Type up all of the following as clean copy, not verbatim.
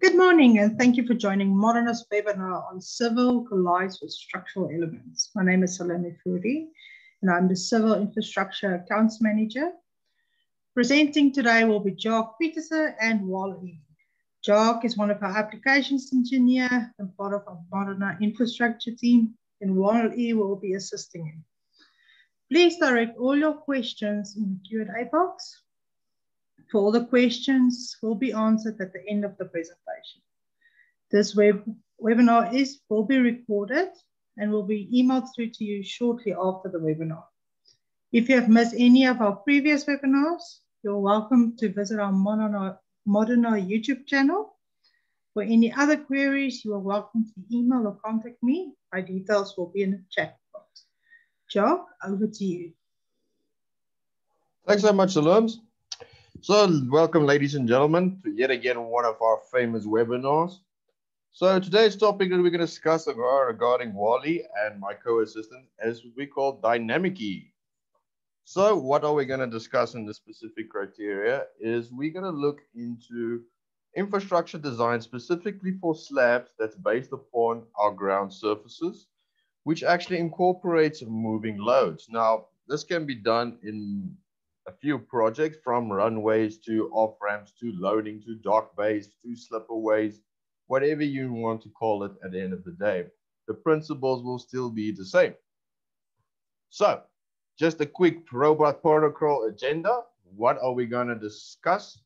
Good morning, and thank you for joining Modernist webinar on Civil Collides with Structural Elements. My name is Salome Furi, and I'm the Civil Infrastructure Accounts Manager. Presenting today will be Jacques Pieterse and Wally. Jacques is one of our applications engineer and part of our Modern infrastructure team, and Wally will be assisting him. Please direct all your questions in the Q&A box. For all the questions will be answered at the end of the presentation. This webinar will be recorded and will be emailed through to you shortly after the webinar. If you have missed any of our previous webinars, you're welcome to visit our Modern YouTube channel. For any other queries, you are welcome to email or contact me. My details will be in the chat box. Jacques, over to you. Thanks so much, Salome. So welcome, ladies and gentlemen, to yet again one of our famous webinars. So today's topic that we're going to discuss regarding Wally and my co-assistant is what we call dynamic E. So what are we going to discuss in this specific criteria is we're going to look into infrastructure design specifically for slabs that's based upon our ground surfaces, which actually incorporates moving loads. Now, this can be done in a few projects, from runways to off-ramps to loading to dock bays to slipperways, whatever you want to call it at the end of the day. The principles will still be the same. So, just a quick robot protocol agenda. What are we going to discuss?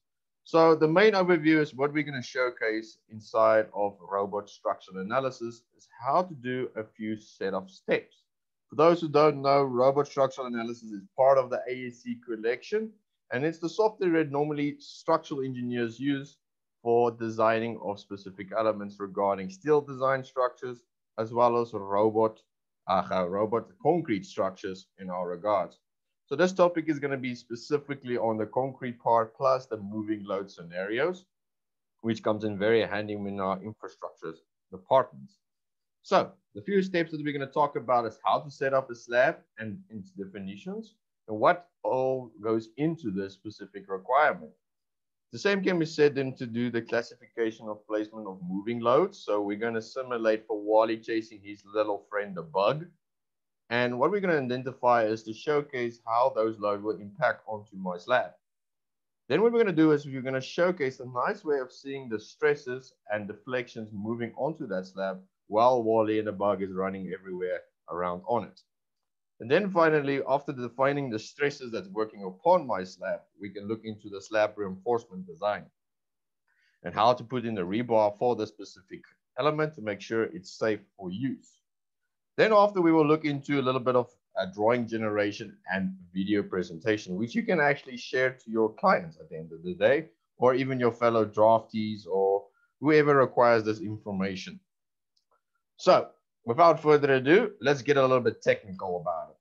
So, the main overview is what we're going to showcase inside of robot structural analysis is how to do a few set of steps. For those who don't know, robot structural analysis is part of the ASC collection, and it's the software that normally structural engineers use for designing of specific elements regarding steel design structures, as well as robot concrete structures in our regards. So this topic is going to be specifically on the concrete part plus the moving load scenarios, which comes in very handy in our infrastructure departments. So the few steps that we're going to talk about is how to set up a slab and its definitions and what all goes into this specific requirement. The same can be said then to do the classification of placement of moving loads. So we're going to simulate for Wally chasing his little friend, the bug. And what we're going to identify is to showcase how those loads will impact onto my slab. Then what we're going to do is we're going to showcase a nice way of seeing the stresses and deflections moving onto that slab while Wally and the bug is running everywhere around on it. And then finally, after defining the stresses that's working upon my slab, we can look into the slab reinforcement design and how to put in the rebar for the specific element to make sure it's safe for use. Then after, we will look into a little bit of drawing generation and video presentation, which you can actually share to your clients at the end of the day, or even your fellow draftees or whoever requires this information. So without further ado, let's get a little bit technical about it.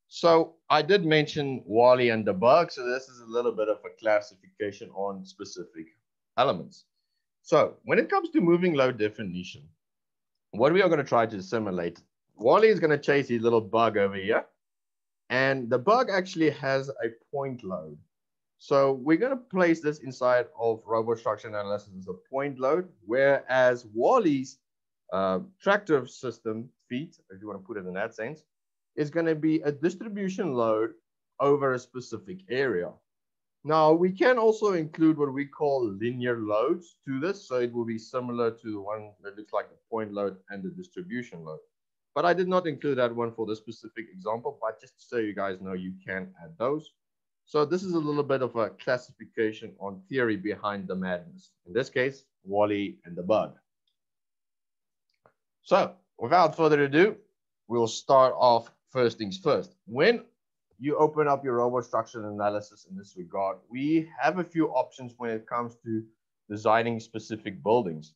So I did mention Wally and the bug, so this is a little bit of a classification on specific elements. So when it comes to moving load definition, what we are going to try to simulate, Wally is going to chase his little bug over here, and the bug actually has a point load. So we're going to place this inside of robot structure analysis as a point load, whereas Wally's tractor system feet, if you want to put it in that sense, is going to be a distribution load over a specific area. Now, we can also include what we call linear loads to this, so it will be similar to the one that looks like the point load and the distribution load. But I did not include that one for this specific example, but just so you guys know, you can add those. So this is a little bit of a classification on theory behind the madness. In this case, Wally and the bug. So without further ado, we'll start off first things first. When you open up your robot structural analysis in this regard, we have a few options when it comes to designing specific buildings.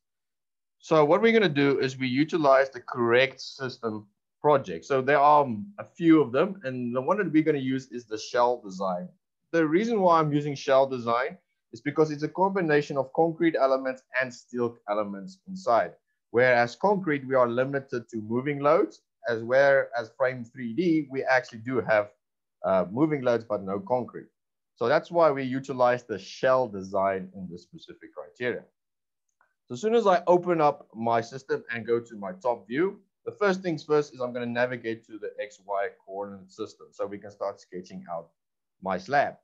So what we're going to do is we utilize the correct system project. So there are a few of them, and the one that we're going to use is the shell design. The reason why I'm using shell design is because it's a combination of concrete elements and steel elements inside. Whereas concrete, we are limited to moving loads, as frame 3D, we actually do have moving loads, but no concrete. So that's why we utilize the shell design in this specific criteria. So as soon as I open up my system and go to my top view, the first things first is I'm going to navigate to the XY coordinate system so we can start sketching out my slab.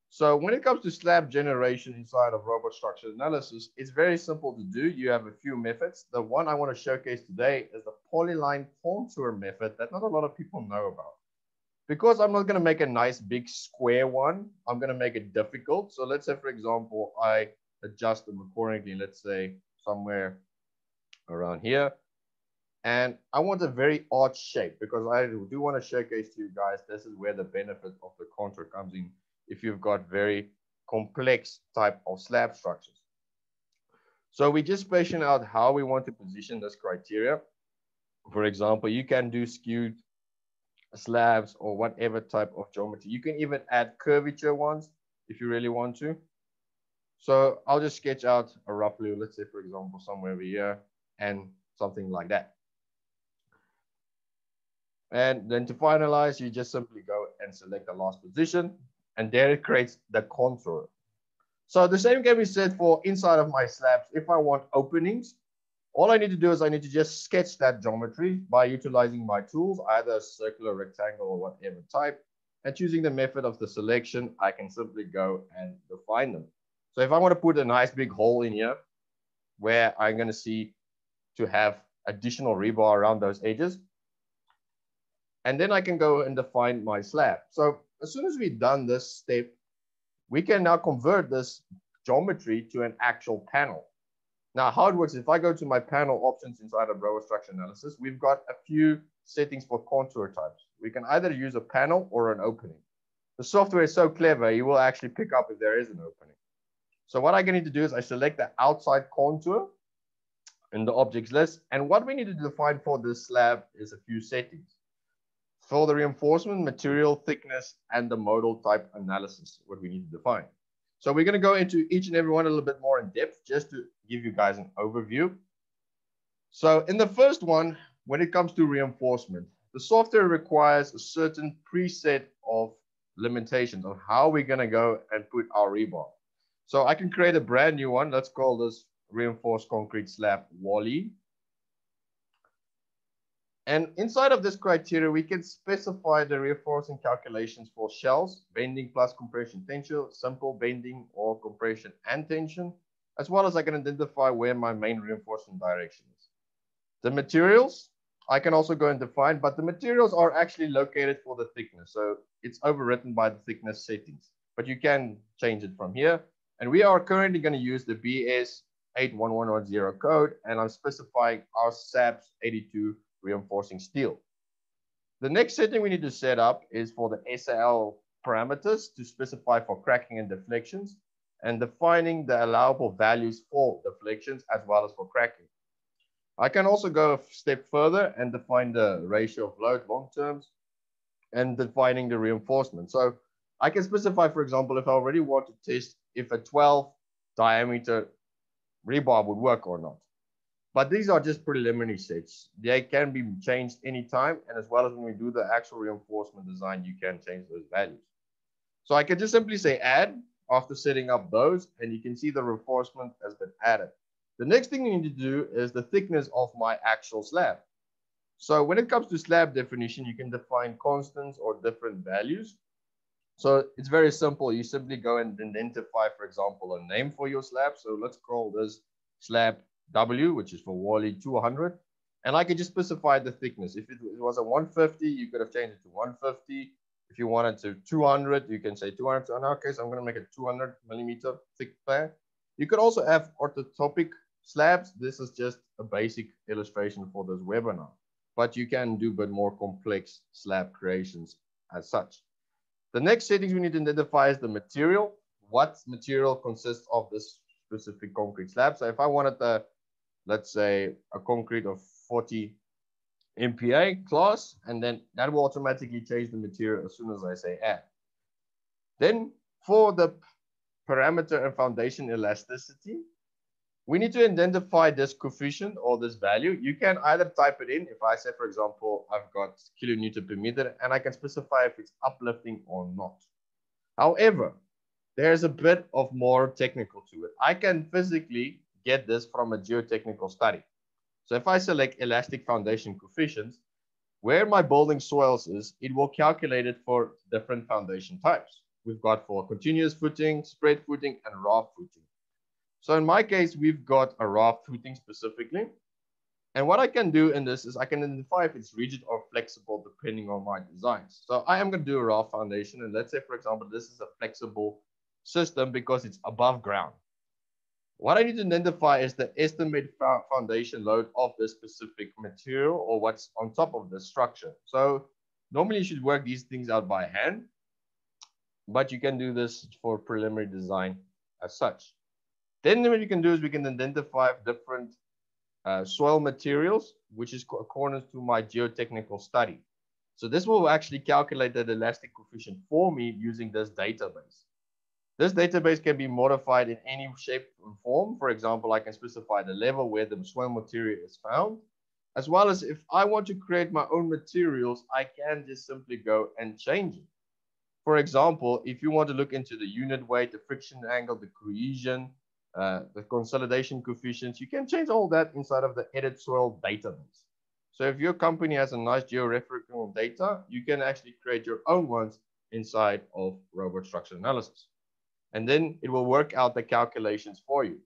So when it comes to slab generation inside of robot structure analysis, it's very simple to do. You have a few methods. The one I want to showcase today is the polyline contour method that not a lot of people know about. Because I'm not going to make a nice big square one, I'm going to make it difficult. So let's say, for example, I adjust them accordingly, let's say somewhere around here. And I want a very odd shape because I do want to showcase to you guys, this is where the benefit of the contour comes in if you've got very complex type of slab structures. So we just spacing out how we want to position this criteria. For example, you can do skewed slabs or whatever type of geometry. You can even add curvature ones if you really want to. So I'll just sketch out a roughly, let's say, for example, somewhere over here and something like that. And then to finalize, you just simply go and select the last position, and there it creates the contour. So the same can be said for inside of my slabs. If I want openings, all I need to do is I need to just sketch that geometry by utilizing my tools, either circular, rectangle, or whatever type. And choosing the method of the selection, I can simply go and define them. So if I want to put a nice big hole in here, where I'm going to see to have additional rebar around those edges, and then I can go and define my slab. So as soon as we've done this step, we can now convert this geometry to an actual panel. Now, how it works, if I go to my panel options inside of robot structure analysis, we've got a few settings for contour types. We can either use a panel or an opening. The software is so clever, you will actually pick up if there is an opening. So what I need to do is I select the outside contour in the objects list. And what we need to define for this slab is a few settings. For the reinforcement, material thickness, and the modal type analysis, what we need to define. So we're going to go into each and every one a little bit more in depth, just to give you guys an overview. So in the first one, when it comes to reinforcement, the software requires a certain preset of limitations on how we're going to go and put our rebar. So I can create a brand new one. Let's call this reinforced concrete slab Wally. And inside of this criteria, we can specify the reinforcing calculations for shells, bending plus compression tension, simple bending or compression and tension, as well as I can identify where my main reinforcement direction is. The materials, I can also go and define, but the materials are actually located for the thickness. So it's overwritten by the thickness settings, but you can change it from here. And we are currently going to use the BS 81110 code, and I'm specifying our SAPS 82 reinforcing steel. The next setting we need to set up is for the SAL parameters to specify for cracking and deflections, and defining the allowable values for deflections as well as for cracking. I can also go a step further and define the ratio of load long terms and defining the reinforcement. So I can specify, for example, if I already want to test if a 12 diameter rebar would work or not. But these are just preliminary sets. They can be changed anytime, and as well as when we do the actual reinforcement design, you can change those values. So I can just simply say add after setting up those, and you can see the reinforcement has been added. The next thing you need to do is the thickness of my actual slab. So when it comes to slab definition, you can define constants or different values. So it's very simple. You simply go and identify, for example, a name for your slab. So let's call this slab W, which is for Wally 200. And I could just specify the thickness. If it was a 150, you could have changed it to 150. If you wanted to 200, you can say 200. So in our case, I'm going to make a 200 millimeter thick slab. You could also have orthotopic slabs. This is just a basic illustration for this webinar. But you can do a bit more complex slab creations as such. The next settings we need to identify is the material. What material consists of this specific concrete slab? So if I wanted the, let's say, a concrete of 40 MPa class, and then that will automatically change the material as soon as I say add. Then for the parameter and foundation elasticity, we need to identify this coefficient or this value. You can either type it in. If I say, for example, I've got kilonewton per meter, and I can specify if it's uplifting or not. However, there's a bit of more technical to it. I can physically get this from a geotechnical study. So if I select elastic foundation coefficients, where my building soils is, it will calculate it for different foundation types. We've got for continuous footing, spread footing, and raft footing. So in my case, we've got a raft footing specifically. And what I can do in this is I can identify if it's rigid or flexible depending on my designs. So I am going to do a raft foundation. And let's say, for example, this is a flexible system because it's above ground. What I need to identify is the estimated foundation load of this specific material or what's on top of the structure. So normally you should work these things out by hand, but you can do this for preliminary design as such. Then what you can do is we can identify different soil materials, which is according to my geotechnical study. So this will actually calculate the elastic coefficient for me using this database. This database can be modified in any shape and form. For example, I can specify the level where the soil material is found, as well as if I want to create my own materials, I can just simply go and change it. For example, if you want to look into the unit weight, the friction angle, the cohesion, the consolidation coefficients, you can change all that inside of the edit soil database. So if your company has a nice georeferential data, you can actually create your own ones inside of robot structure analysis. And then it will work out the calculations for you.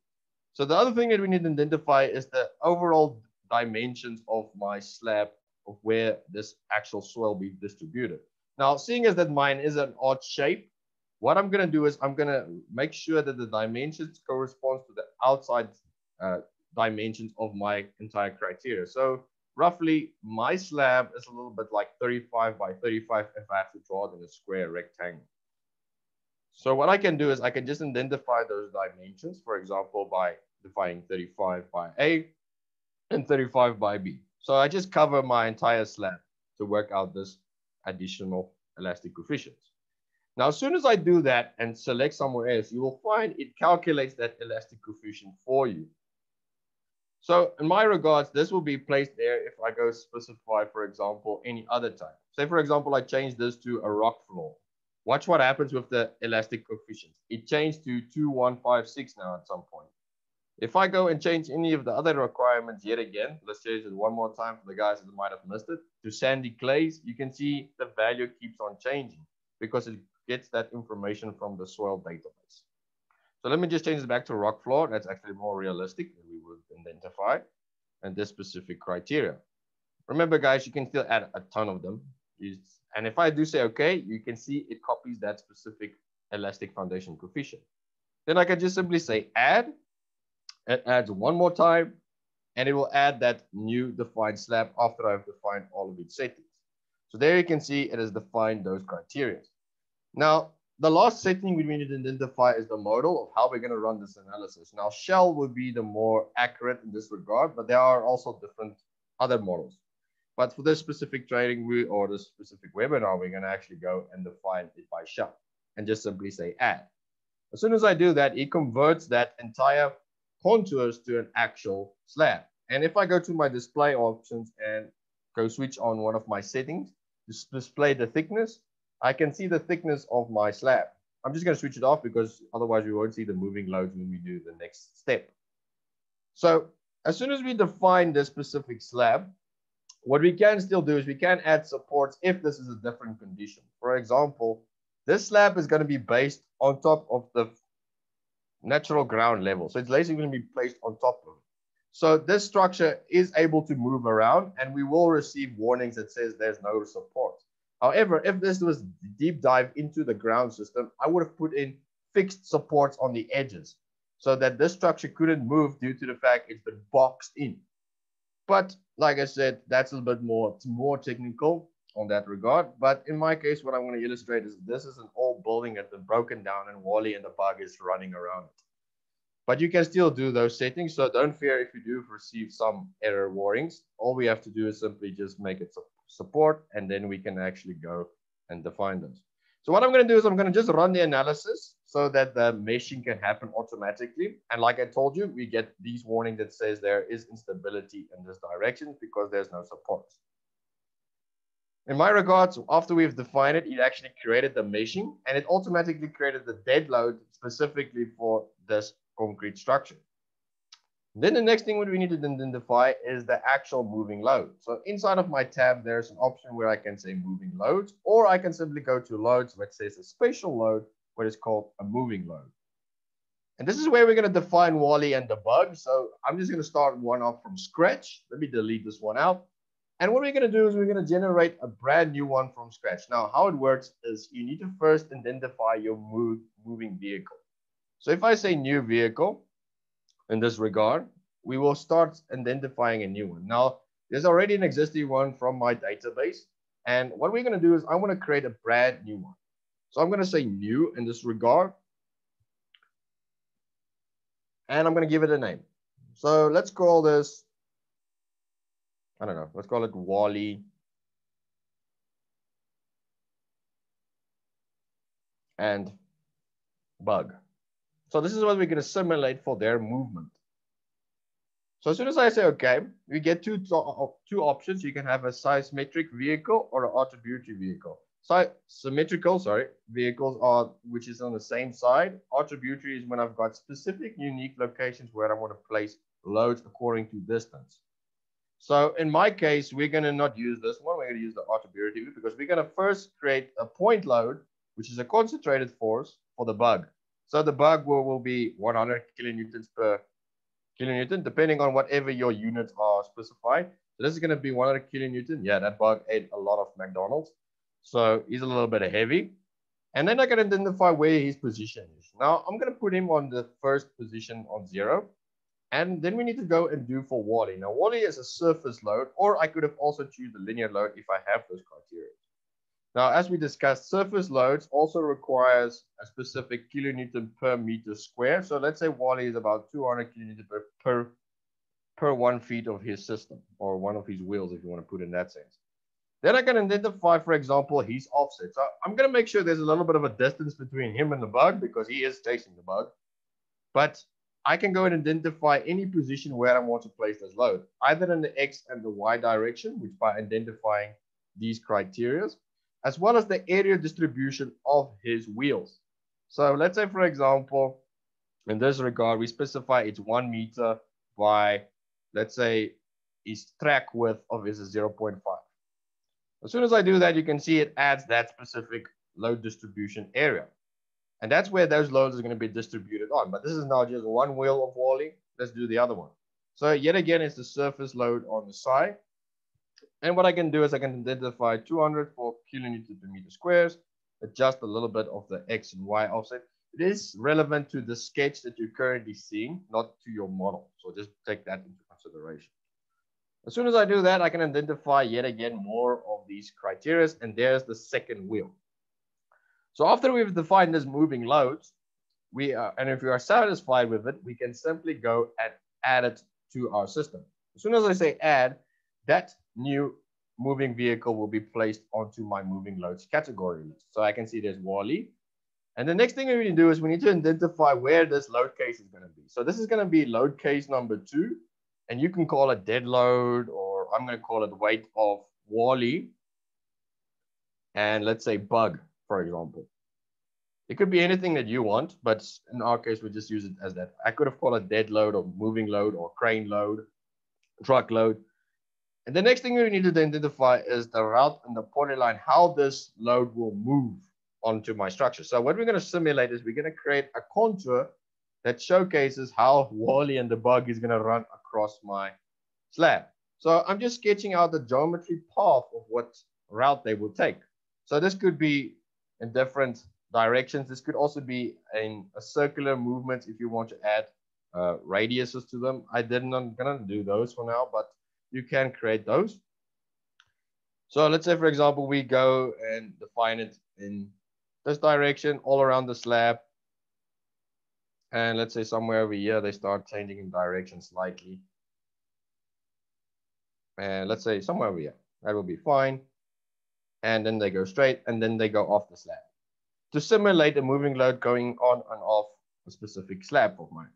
So the other thing that we need to identify is the overall dimensions of my slab of where this actual soil be distributed. Now, seeing as that mine is an odd shape, what I'm going to do is I'm going to make sure that the dimensions corresponds to the outside dimensions of my entire criteria. So roughly my slab is a little bit like 35 by 35 if I have to draw it in a square rectangle. So what I can do is I can just identify those dimensions, for example, by defining 35 by A and 35 by B. So I just cover my entire slab to work out this additional elastic coefficients. Now, as soon as I do that and select somewhere else, you will find it calculates that elastic coefficient for you. So in my regards, this will be placed there if I go specify, for example, any other type. Say, for example, I change this to a rock floor. Watch what happens with the elastic coefficients. It changed to 2156 now at some point. If I go and change any of the other requirements yet again, let's change it one more time for the guys that might have missed it, to sandy clays, you can see the value keeps on changing because it gets that information from the soil database. So let me just change it back to rock floor. That's actually more realistic than we would identify and this specific criteria. Remember, guys, you can still add a ton of them. And if I do say OK, you can see it copies that specific elastic foundation coefficient. Then I can just simply say add. It adds one more time, and it will add that new defined slab after I've defined all of its settings. So there you can see it has defined those criteria. Now, the last setting we need to identify is the model of how we're going to run this analysis. Now, shell would be the more accurate in this regard, but there are also different other models. But for this specific training or this specific webinar, we're going to actually go and define it by shell and just simply say add. As soon as I do that, it converts that entire contours to an actual slab. And if I go to my display options and go switch on one of my settings to display the thickness, I can see the thickness of my slab. I'm just going to switch it off because otherwise we won't see the moving loads when we do the next step. So as soon as we define this specific slab, what we can still do is we can add supports if this is a different condition. For example, this slab is going to be based on top of the natural ground level. So it's basically going to be placed on top of it. So this structure is able to move around and we will receive warnings that says there's no support. However, if this was deep dive into the ground system, I would have put in fixed supports on the edges so that this structure couldn't move due to the fact it's been boxed in. But like I said, that's a little bit more technical on that regard. But in my case, what I'm going to illustrate is this is an old building that's been broken down and Wally and the bug is running around it. But you can still do those settings. So don't fear if you do receive some error warnings. All we have to do is simply just make it support, and then we can actually go and define those. So what I'm going to do is I'm going to just run the analysis so that the meshing can happen automatically. And like I told you, we get these warnings that says there is instability in this direction because there's no support. In my regards, after we've defined it, it actually created the meshing and it automatically created the dead load specifically for this concrete structure. Then the next thing we need to identify is the actual moving load. So inside of my tab, there's an option where I can say moving loads, or I can simply go to loads, which says a special load, what is called a moving load. And this is where we're going to define Wally and debug. So I'm just going to start one off from scratch. Let me delete this one out. And what we're going to do is we're going to generate a brand new one from scratch. Now, how it works is you need to first identify your moving vehicle. So if I say new vehicle, in this regard, we will start identifying a new one. Now, there's already an existing one from my database. And what we're going to do is I want to create a brand new one. So I'm going to say new in this regard. And I'm going to give it a name. So let's call this, I don't know, let's call it Wally and Bug. So this is what we're going to simulate for their movement. So as soon as I say OK, we get two options. You can have a symmetric vehicle or an attributary vehicle. Symmetrical, vehicles are which is on the same side. Attributary is when I've got specific unique locations where I want to place loads according to distance. So in my case, we're going to not use this one. We're going to use the attributary because we're going to first create a point load, which is a concentrated force for the bug. So the bug will be 100 kilonewtons per kilonewton, depending on whatever your units are specified. So this is going to be 100 kilonewton. Yeah, that bug ate a lot of McDonald's. So he's a little bit heavy. And then I can identify where his position is. Now I'm going to put him on the first position on 0. And then we need to go and do for Wally. Now Wally is a surface load, or I could have also choose the linear load if I have those criteria. Now, as we discussed, surface loads also requires a specific kilonewton per meter square. So let's say Wally is about 200 kilonewton per 1 feet of his system, or one of his wheels, if you want to put it in that sense. Then I can identify, for example, his offset. So I'm going to make sure there's a little bit of a distance between him and the bug because he is chasing the bug. But I can go and identify any position where I want to place this load, either in the X and the Y direction, which by identifying these criteria, as well as the area distribution of his wheels. So let's say, for example, in this regard, we specify it's 1 meter by, let's say, his track width of is 0.5. As soon as I do that, you can see it adds that specific load distribution area. And that's where those loads are going to be distributed on. But this is now just one wheel of Wally. Let's do the other one. So yet again, it's the surface load on the side. And what I can do is I can identify 200 for kilonewton per meter squares, adjust a little bit of the X and Y offset. It is relevant to the sketch that you're currently seeing, not to your model. So just take that into consideration. As soon as I do that, I can identify yet again more of these criteria, and there's the second wheel. So after we've defined this moving loads, and if we are satisfied with it, we can simply go and add it to our system. As soon as I say add, that new moving vehicle will be placed onto my moving loads category list. So I can see there's Wally. And the next thing we need to do is we need to identify where this load case is going to be. So this is going to be load case number 2. And you can call it dead load, or I'm going to call it weight of Wally. And let's say bug, for example. It could be anything that you want, but in our case, we just use it as that. I could have called it dead load or moving load or crane load, truck load. And the next thing we need to identify is the route and the polyline, how this load will move onto my structure. So what we're going to simulate is we're going to create a contour that showcases how Wally and the bug is going to run across my slab. So I'm just sketching out the geometry path of what route they will take. So this could be in different directions. This could also be in a circular movement if you want to add radiuses to them. I'm going to do those for now, but you can create those. So let's say, for example, we go and define it in this direction all around the slab. And let's say somewhere over here, they start changing in direction slightly. And let's say somewhere over here, that will be fine. And then they go straight, and then they go off the slab to simulate a moving load going on and off a specific slab of mine.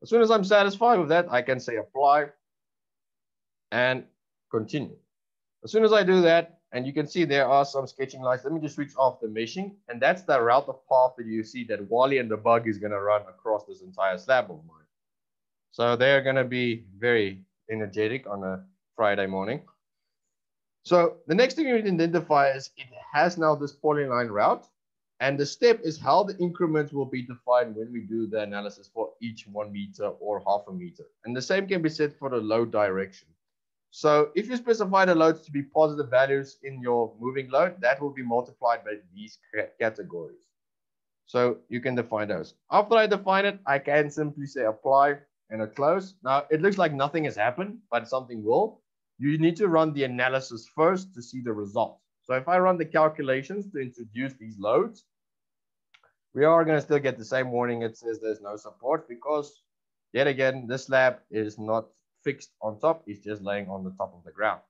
As soon as I'm satisfied with that, I can say apply and continue. As soon as I do that, and you can see there are some sketching lines. Let me just switch off the meshing. And that's the route of path that you see that Wally and the bug is going to run across this entire slab of mine. So they're going to be very energetic on a Friday morning. So the next thing you need to identify is it has now this polyline route. And the step is how the increments will be defined when we do the analysis for each 1 meter or half a meter. And the same can be said for the load direction. So if you specify the loads to be positive values in your moving load, that will be multiplied by these categories. So you can define those. After I define it, I can simply say apply and a close. Now it looks like nothing has happened, but something will. You need to run the analysis first to see the result. So if I run the calculations to introduce these loads, we are going to still get the same warning. It says there's no support because, yet again, this slab is not fixed on top. It's just laying on the top of the ground.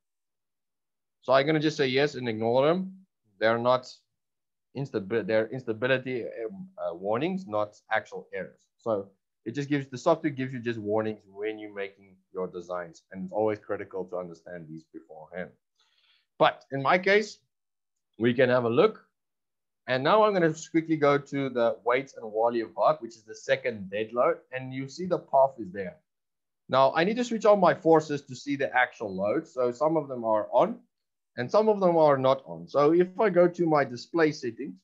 So I'm going to just say yes and ignore them. They're not they're instability warnings, not actual errors. So it just gives the software gives you just warnings when you're making your designs, and it's always critical to understand these beforehand. But in my case, we can have a look. And now I'm going to quickly go to the weights and Wally of Bach, which is the second dead load, and you see the path is there. Now I need to switch on my forces to see the actual load. So some of them are on and some of them are not on. So if I go to my display settings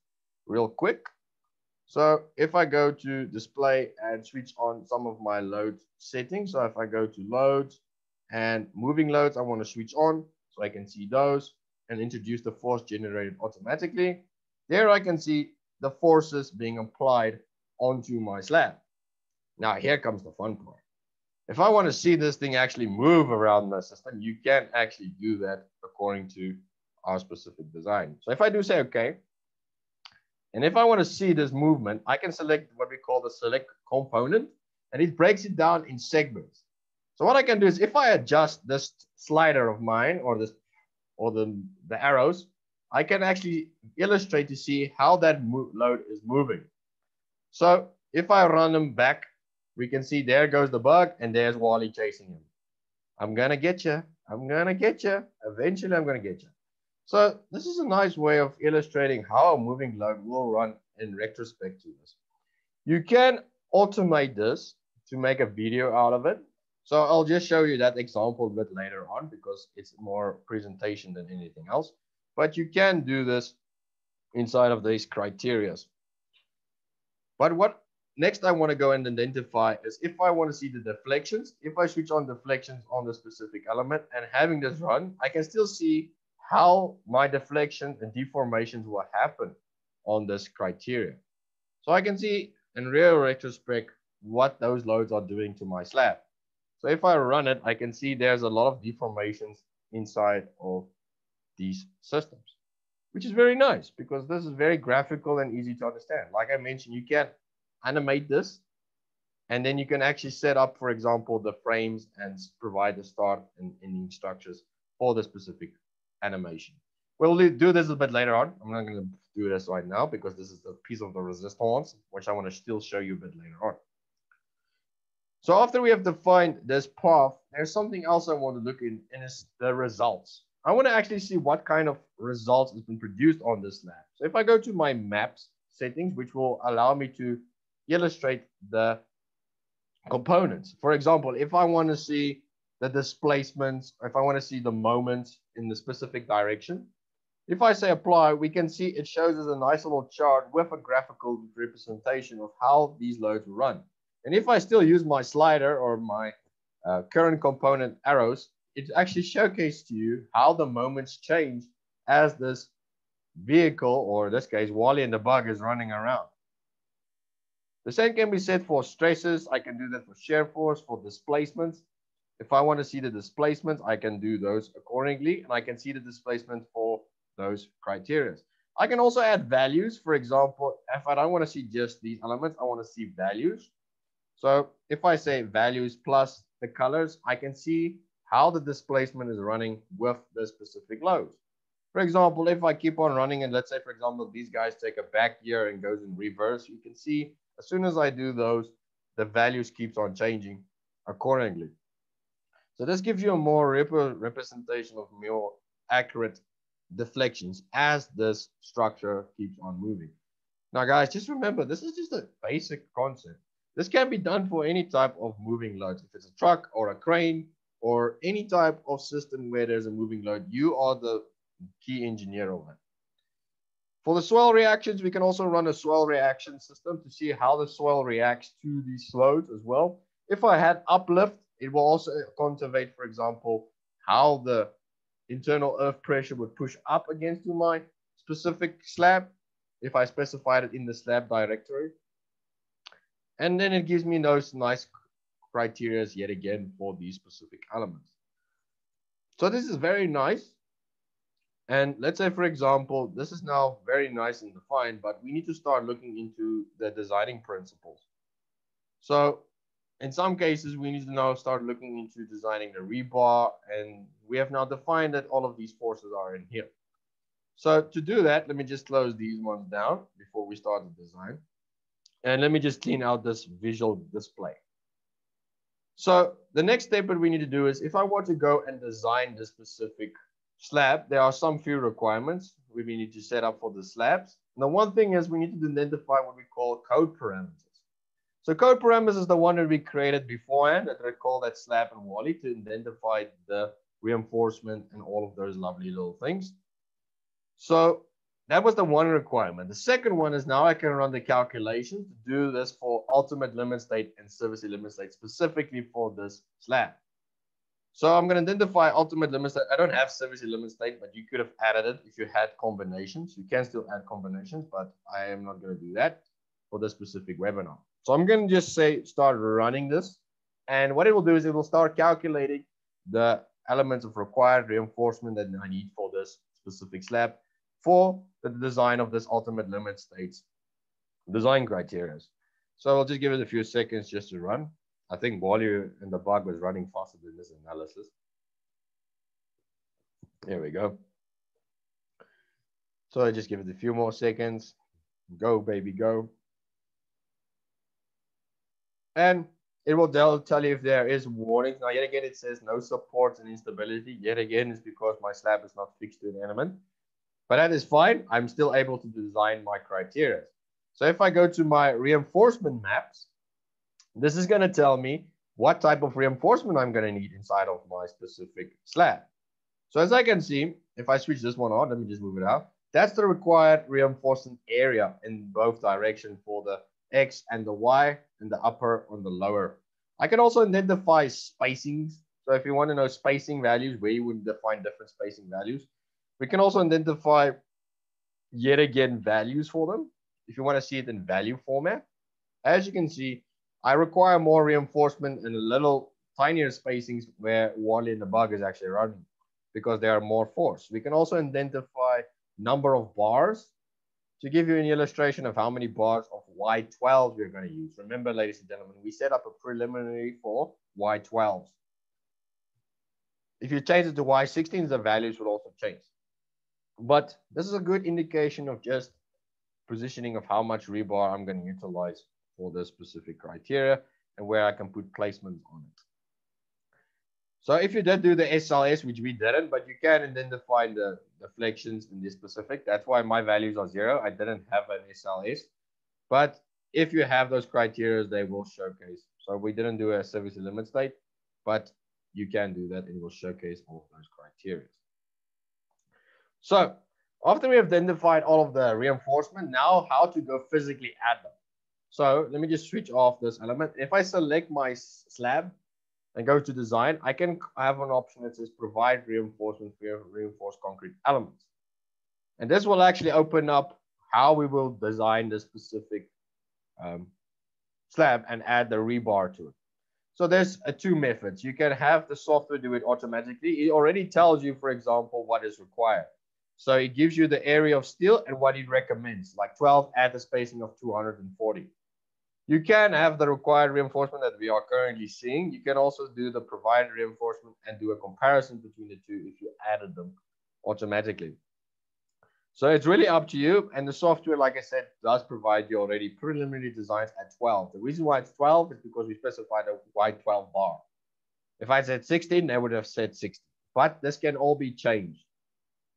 real quick, so if I go to display and switch on some of my load settings, so if I go to loads and moving loads, I want to switch on so I can see those and introduce the force generated automatically. There I can see the forces being applied onto my slab. Now here comes the fun part. If I want to see this thing actually move around the system, you can actually do that according to our specific design. So if I do say okay, and if I want to see this movement, I can select what we call the select component, and it breaks it down in segments. So what I can do is if I adjust this slider of mine or the arrows, I can actually illustrate to see how that load is moving. So if I run them back, we can see there goes the bug and there's Wally chasing him. I'm going to get you. I'm going to get you. Eventually, I'm going to get you. So this is a nice way of illustrating how a moving load will run in retrospect to this. You can automate this to make a video out of it. So I'll just show you that example a bit later on because it's more presentation than anything else. But you can do this inside of these criteria. But what next I want to go and identify is if I want to see the deflections, if I switch on deflections on the specific element and having this run, I can still see how my deflections and deformations will happen on this criteria. So I can see in real retrospect what those loads are doing to my slab. So if I run it, I can see there's a lot of deformations inside of these systems, which is very nice because this is very graphical and easy to understand. Like I mentioned, you can animate this and then you can actually set up, for example, the frames and provide the start and ending structures for the specific animation. We'll do this a bit later on. I'm not going to do this right now because this is a piece of the resistance, which I want to still show you a bit later on. So after we have defined this path, there's something else I want to look in, and it's the results. I want to actually see what kind of results has been produced on this slab. So if I go to my maps settings, which will allow me to illustrate the components. For example, if I want to see the displacements, if I want to see the moments in the specific direction, if I say apply, we can see it shows us a nice little chart with a graphical representation of how these loads will run. And if I still use my slider or my current component arrows, it actually showcases to you how the moments change as this vehicle, or in this case, Wally and the bug is running around. The same can be said for stresses. I can do that for shear force, for displacements. If I want to see the displacements, I can do those accordingly, and I can see the displacement for those criteria. I can also add values. For example, if I don't want to see just these elements, I want to see values. So if I say values plus the colors, I can see how the displacement is running with the specific loads. For example, if I keep on running and let's say, for example, these guys take a back gear and goes in reverse, you can see as soon as I do those, the values keeps on changing accordingly. So this gives you a more representation of more accurate deflections as this structure keeps on moving. Now, guys, just remember, this is just a basic concept. This can be done for any type of moving loads. If it's a truck or a crane or any type of system where there's a moving load, you are the key engineer of it. For the swell reactions, we can also run a swell reaction system to see how the swell reacts to these loads as well. If I had uplift, it will also conservate, for example, how the internal earth pressure would push up against my specific slab if I specified it in the slab directory. And then it gives me those nice criteria yet again for these specific elements. So this is very nice. And let's say, for example, this is now very nice and defined, but we need to start looking into the designing principles. So in some cases, we need to now start looking into designing the rebar, and we have now defined that all of these forces are in here. So to do that, let me just close these ones down before we start the design. And let me just clean out this visual display. So the next step that we need to do is, if I want to go and design this specific slab, there are some few requirements we need to set up for the slabs. Now, one thing is we need to identify what we call code parameters. So code parameters is the one that we created beforehand that I call that slab and Wally to identify the reinforcement and all of those lovely little things. So that was the one requirement. The second one is now I can run the calculation to do this for ultimate limit state and service limit state specifically for this slab. So I'm going to identify ultimate limit state. I don't have service limit state, but you could have added it if you had combinations. You can still add combinations, but I am not going to do that for this specific webinar. So I'm going to just say start running this. And what it will do is it will start calculating the elements of required reinforcement that I need for this specific slab for the design of this ultimate limit states design criteria. So I'll just give it a few seconds just to run. I think Wally and the bug was running faster than this analysis. There we go. So I just give it a few more seconds. Go, baby, go. And it will tell you if there is warnings. Now, yet again, it says no support and instability. Yet again, it's because my slab is not fixed to an element. But that is fine. I'm still able to design my criteria. So if I go to my reinforcement maps, this is going to tell me what type of reinforcement I'm going to need inside of my specific slab. So as I can see, if I switch this one on, let me just move it out. That's the required reinforcement area in both directions for the X and the Y, and the upper and the lower. I can also identify spacings. So if you want to know spacing values, where you would define different spacing values, we can also identify yet again values for them if you want to see it in value format. As you can see, I require more reinforcement and a little tinier spacings where Wally and the bug is actually running because they are more force. We can also identify number of bars to give you an illustration of how many bars of Y12 we're going to use. Remember, ladies and gentlemen, we set up a preliminary for Y12s. If you change it to Y16s, the values will also change. But this is a good indication of just positioning of how much rebar I'm going to utilize for this specific criteria and where I can put placements on it. So if you did do the SLS, which we didn't, but you can identify the deflections in this specific. That's why my values are 0. I didn't have an SLS. But if you have those criteria, they will showcase. So we didn't do a service limit state, but you can do that and it will showcase all of those criteria. So after we have identified all of the reinforcement, now how to go physically add them. So let me just switch off this element. If I select my slab and go to design, I can have an option that says provide reinforcement for reinforced concrete elements. And this will actually open up how we will design the specific slab and add the rebar to it. So there's two methods. You can have the software do it automatically. It already tells you, for example, what is required. So it gives you the area of steel and what it recommends, like 12 at a spacing of 240. You can have the required reinforcement that we are currently seeing. You can also do the provided reinforcement and do a comparison between the two if you added them automatically. So it's really up to you. And the software, like I said, does provide you already preliminary designs at 12. The reason why it's 12 is because we specified a wide 12 bar. If I said 16, they would have said 60. But this can all be changed.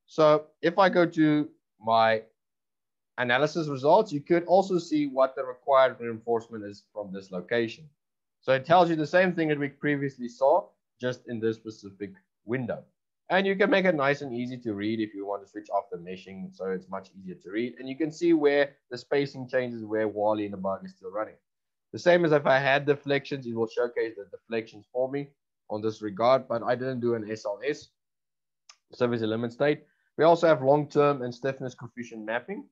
So if I go to my analysis results, you could also see what the required reinforcement is from this location. So it tells you the same thing that we previously saw, just in this specific window. And you can make it nice and easy to read if you want to switch off the meshing, so it's much easier to read. And you can see where the spacing changes, where Wally and the bug is still running. The same as if I had deflections, it will showcase the deflections for me on this regard, but I didn't do an SLS, service element state. We also have long-term and stiffness coefficient mapping.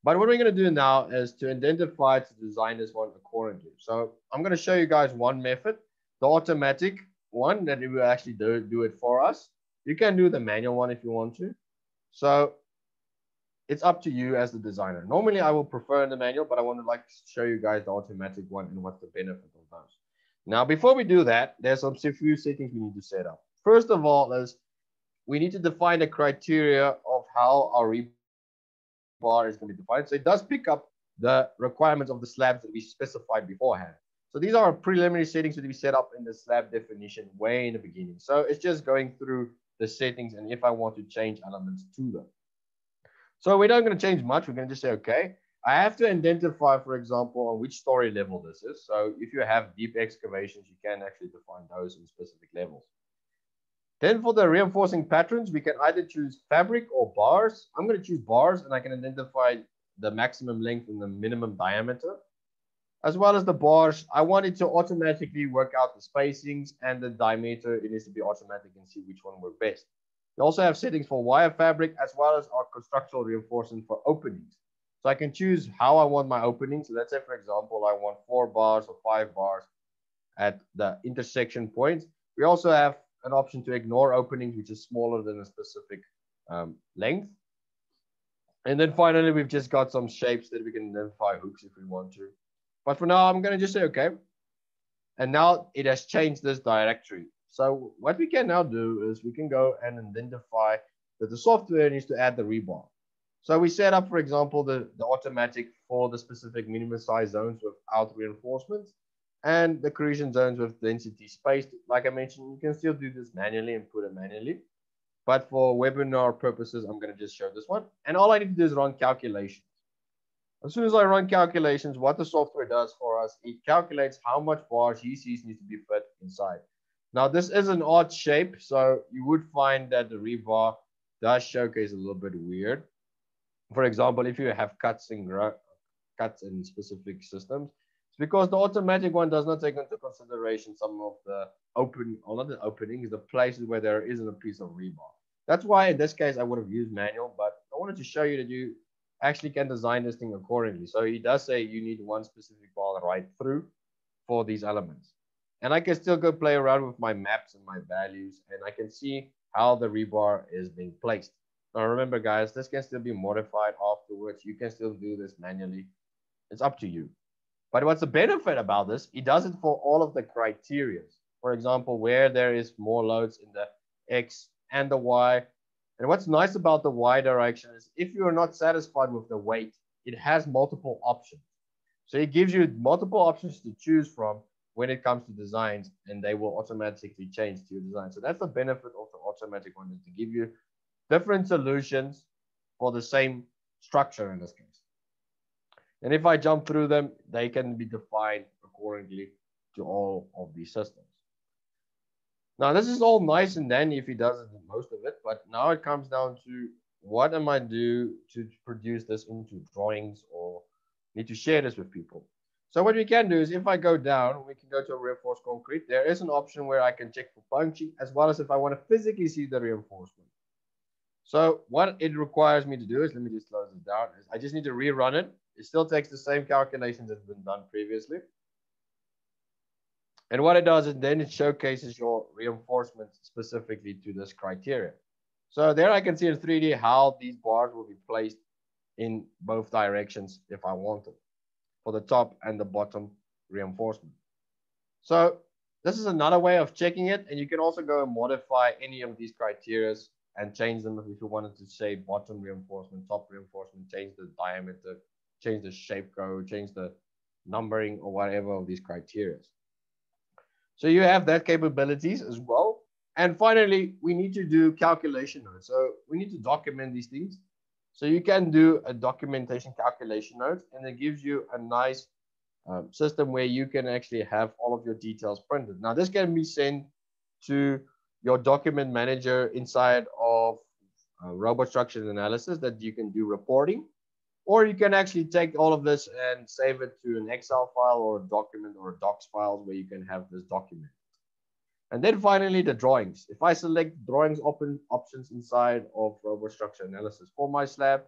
But what we're going to do now is to identify, to design this one accordingly. So I'm going to show you guys one method, the automatic one that will actually do it for us. You can do the manual one if you want to. So it's up to you as the designer. Normally I will prefer the manual, but I want to show you guys the automatic one and what's the benefit of those. Now, before we do that, there's some few settings we need to set up. First of all, is we need to define the criteria of how our rebar is going to be defined. So it does pick up the requirements of the slabs that we specified beforehand. So these are preliminary settings that we set up in the slab definition way in the beginning. So it's just going through the settings and if I want to change elements to them. So we're not going to change much. We're going to just say, okay, I have to identify, for example, on which story level this is. So if you have deep excavations, you can actually define those in specific levels. Then for the reinforcing patterns, we can either choose fabric or bars. I'm going to choose bars and I can identify the maximum length and the minimum diameter. As well as the bars, I want it to automatically work out the spacings and the diameter. It needs to be automatic and see which one works best. We also have settings for wire fabric as well as our structural reinforcement for openings. So I can choose how I want my openings. So let's say, for example, I want 4 bars or 5 bars at the intersection points. We also have an option to ignore openings, which is smaller than a specific length. And then finally, we've just got some shapes that we can identify hooks if we want to. But for now, I'm going to just say, okay. And now it has changed this directory. So what we can now do is we can go and identify that the software needs to add the rebar. So we set up, for example, the automatic for the specific minimum size zones without reinforcements and the corrosion zones with density spaced. Like I mentioned, you can still do this manually and put it manually. But for webinar purposes, I'm going to just show this one. And all I need to do is run calculations. As soon as I run calculations, what the software does for us, it calculates how much bars he sees needs to be fit inside. Now, this is an odd shape, so you would find that the rebar does showcase a little bit weird. For example, if you have cuts in specific systems, it's because the automatic one does not take into consideration some of the not the openings, the places where there isn't a piece of rebar. That's why in this case I would have used manual, but I wanted to show you that you actually can design this thing accordingly. So he does say you need one specific bar right through for these elements. And I can still go play around with my maps and my values, and I can see how the rebar is being placed. Now remember, guys, this can still be modified afterwards. You can still do this manually. It's up to you. But what's the benefit about this? It does it for all of the criteria. For example, where there is more loads in the X and the Y. And what's nice about the Y direction is if you are not satisfied with the weight, it has multiple options. So it gives you multiple options to choose from when it comes to designs, and they will automatically change to your design. So that's the benefit of the automatic one, is to give you different solutions for the same structure in this case. And if I jump through them, they can be defined accordingly to all of these systems. Now, this is all nice and dandy if he does it, most of it, but now it comes down to what am I do to produce this into drawings or need to share this with people. So what we can do is if I go down, we can go to a reinforced concrete. There is an option where I can check for punching as well as if I want to physically see the reinforcement. So what it requires me to do is, let me just close it down, is I just need to rerun it. It still takes the same calculations that's been done previously. And what it does is then it showcases your reinforcement specifically to this criteria. So there I can see in 3D how these bars will be placed in both directions if I want them, for the top and the bottom reinforcement. So this is another way of checking it. And you can also go and modify any of these criteria and change them if you wanted to say bottom reinforcement, top reinforcement, change the diameter, change the shape code, change the numbering or whatever of these criteria. So you have that capabilities as well. And finally, we need to do calculation notes. So we need to document these things. So you can do a documentation calculation note, and it gives you a nice system where you can actually have all of your details printed. Now, this can be sent to your document manager inside of robot structure analysis that you can do reporting, or you can actually take all of this and save it to an Excel file or a document or a docs file where you can have this document. And then finally, the drawings. If I select drawings options inside of robot structure analysis for my slab,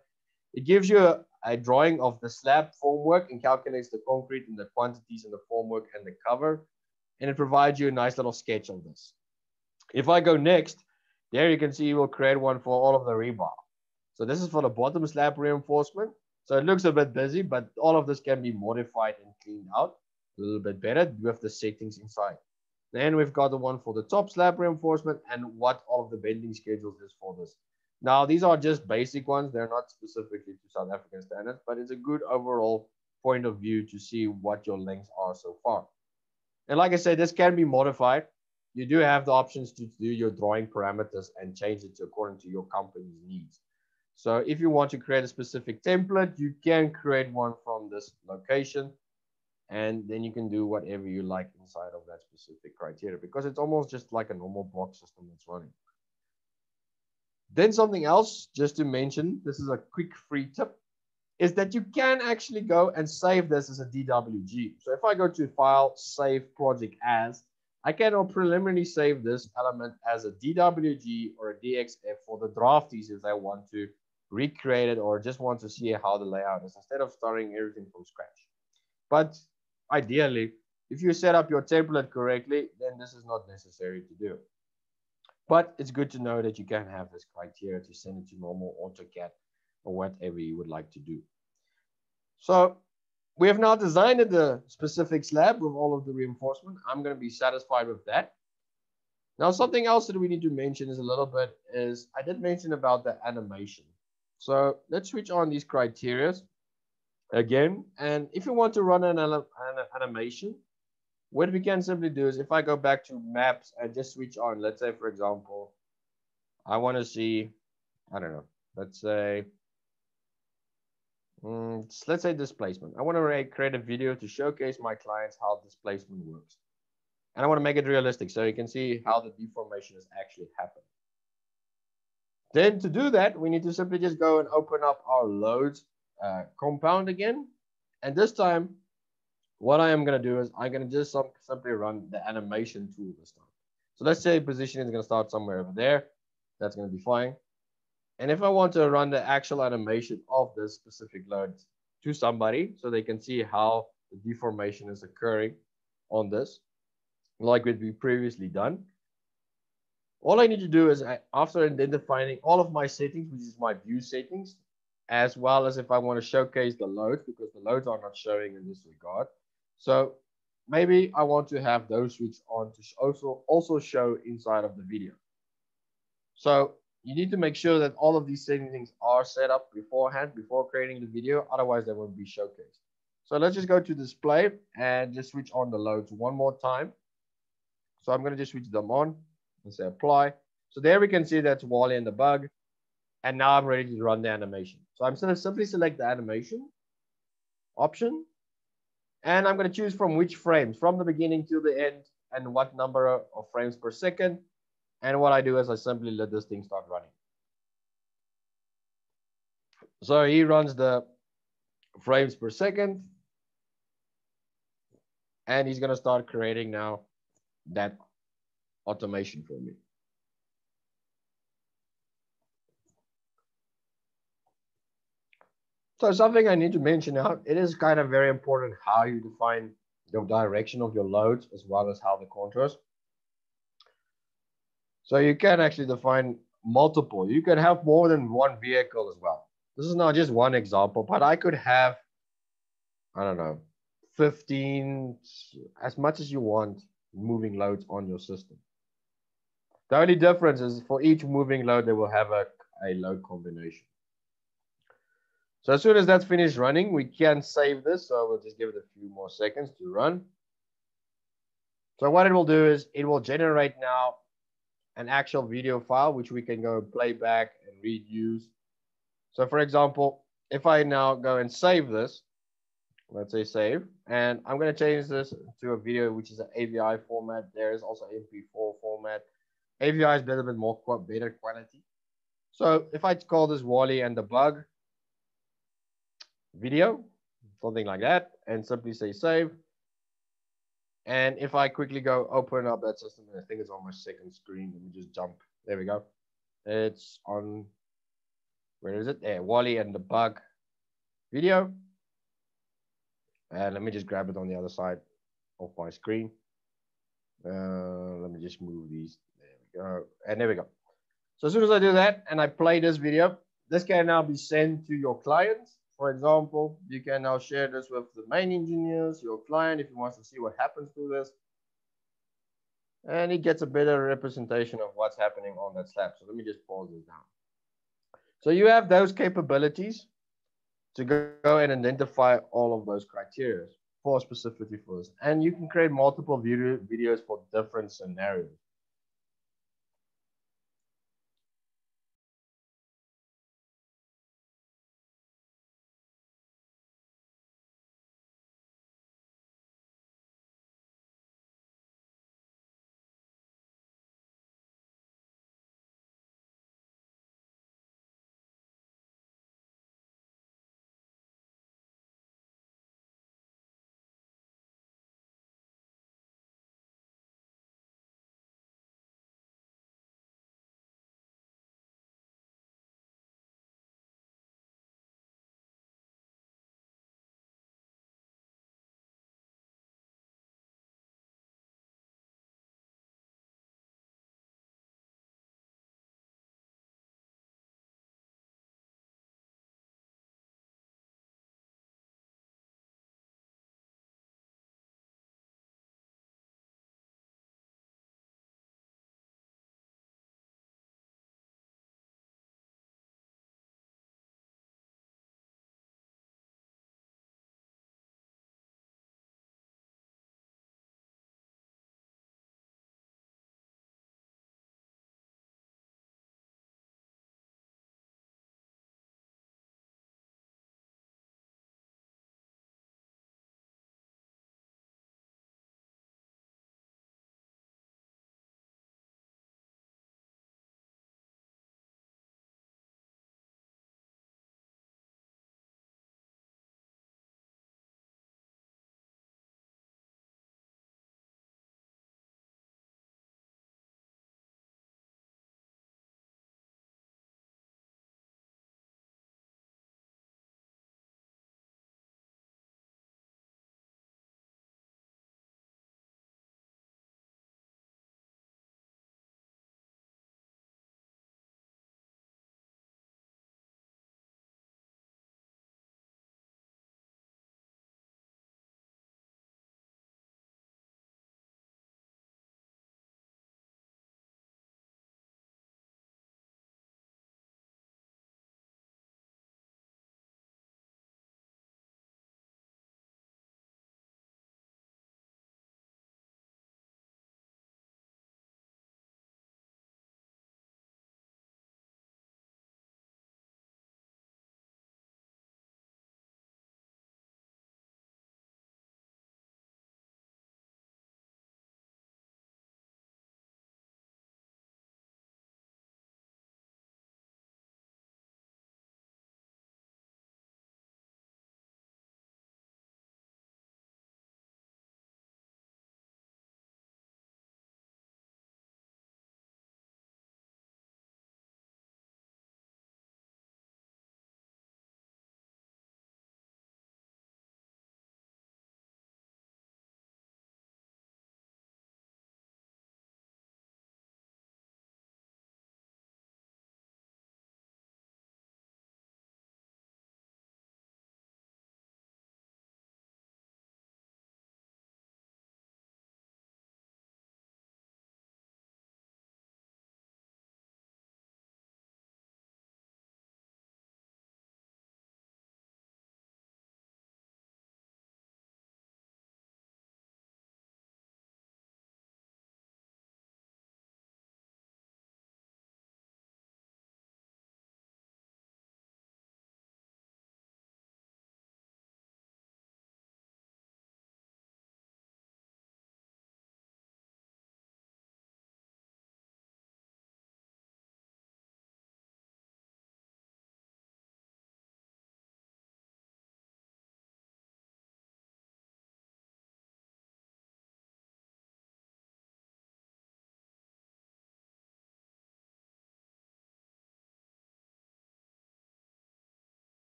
it gives you a drawing of the slab formwork and calculates the concrete and the quantities and the formwork and the cover. And it provides you a nice little sketch of this. If I go next, there you can see it will create one for all of the rebar. So this is for the bottom slab reinforcement. So it looks a bit busy, but all of this can be modified and cleaned out a little bit better with the settings inside. Then we've got the one for the top slab reinforcement and what all of the bending schedules is for this. Now, these are just basic ones. They're not specifically to South African standards, but it's a good overall point of view to see what your lengths are so far. And like I said, this can be modified. You do have the options to do your drawing parameters and change it according to your company's needs. So if you want to create a specific template, you can create one from this location. And then you can do whatever you like inside of that specific criteria, because it's almost just like a normal block system that's running. Then something else, just to mention, this is a quick free tip, is that you can actually go and save this as a DWG. So if I go to File, Save Project As, I can preliminarily save this element as a DWG or a DXF for the draftees if they want to recreate it or just want to see how the layout is instead of starting everything from scratch. But ideally, if you set up your template correctly, then this is not necessary to do. But it's good to know that you can have this criteria to send it to normal AutoCAD or whatever you would like to do. So we have now designed the specific slab with all of the reinforcement. I'm going to be satisfied with that. Now, something else that we need to mention is a little bit is I did mention about the animation. So let's switch on these criteria again. And if you want to run an animation, what we can simply do is if I go back to maps and just switch on, let's say, for example, I want to see, I don't know, let's say displacement. I want to create a video to showcase my clients how displacement works. And I want to make it realistic so you can see how the deformation is actually happening. Then to do that, we need to simply just go and open up our loads compound again. And this time, what I am going to do is I'm going to just simply run the animation tool this time. So let's say positioning is going to start somewhere over there. That's going to be fine. And if I want to run the actual animation of this specific load to somebody so they can see how the deformation is occurring on this, like we previously done, all I need to do is after identifying all of my settings, which is my view settings, as well as if I want to showcase the loads, because the loads are not showing in this regard. So maybe I want to have those switched on to also show inside of the video. So you need to make sure that all of these settings are set up beforehand, before creating the video, otherwise they won't be showcased. So let's just go to display and just switch on the loads one more time. So I'm going to just switch them on and say apply. So there we can see that's Wally and the bug. And now I'm ready to run the animation. So I'm going to simply select the animation option. And I'm going to choose from which frames, from the beginning to the end, and what number of frames per second. And what I do is I simply let this thing start running. So he runs the frames per second. And he's going to start creating now that automation for me. So something I need to mention now, it is kind of very important how you define the direction of your loads as well as how the contours. So you can actually define multiple. You can have more than one vehicle as well. This is not just one example, but I could have, I don't know, 15, as much as you want, moving loads on your system. The only difference is for each moving load, they will have a load combination. So as soon as that's finished running, we can save this. So we'll just give it a few more seconds to run. So what it will do is it will generate now an actual video file, which we can go play back and reuse So for example, if I now go and save this, let's say save, and I'm going to change this to a video, which is an AVI format. There is also MP4 format. AVI is better, but better quality. So if I call this Wally and the bug video, something like that, and simply say save. And if I quickly go open up that system, and I think it's on my second screen, let me just jump. There we go. It's on, where is it? There, Wally and the bug video. And let me just grab it on the other side of my screen. Let me just move these. There we go. And there we go. So as soon as I do that and I play this video, this can now be sent to your clients. For example, you can now share this with the main engineers, your client, if he wants to see what happens to this. And he gets a better representation of what's happening on that slab. So let me just pause this down. So you have those capabilities to go and identify all of those criteria for specifically for this. And you can create multiple videos for different scenarios.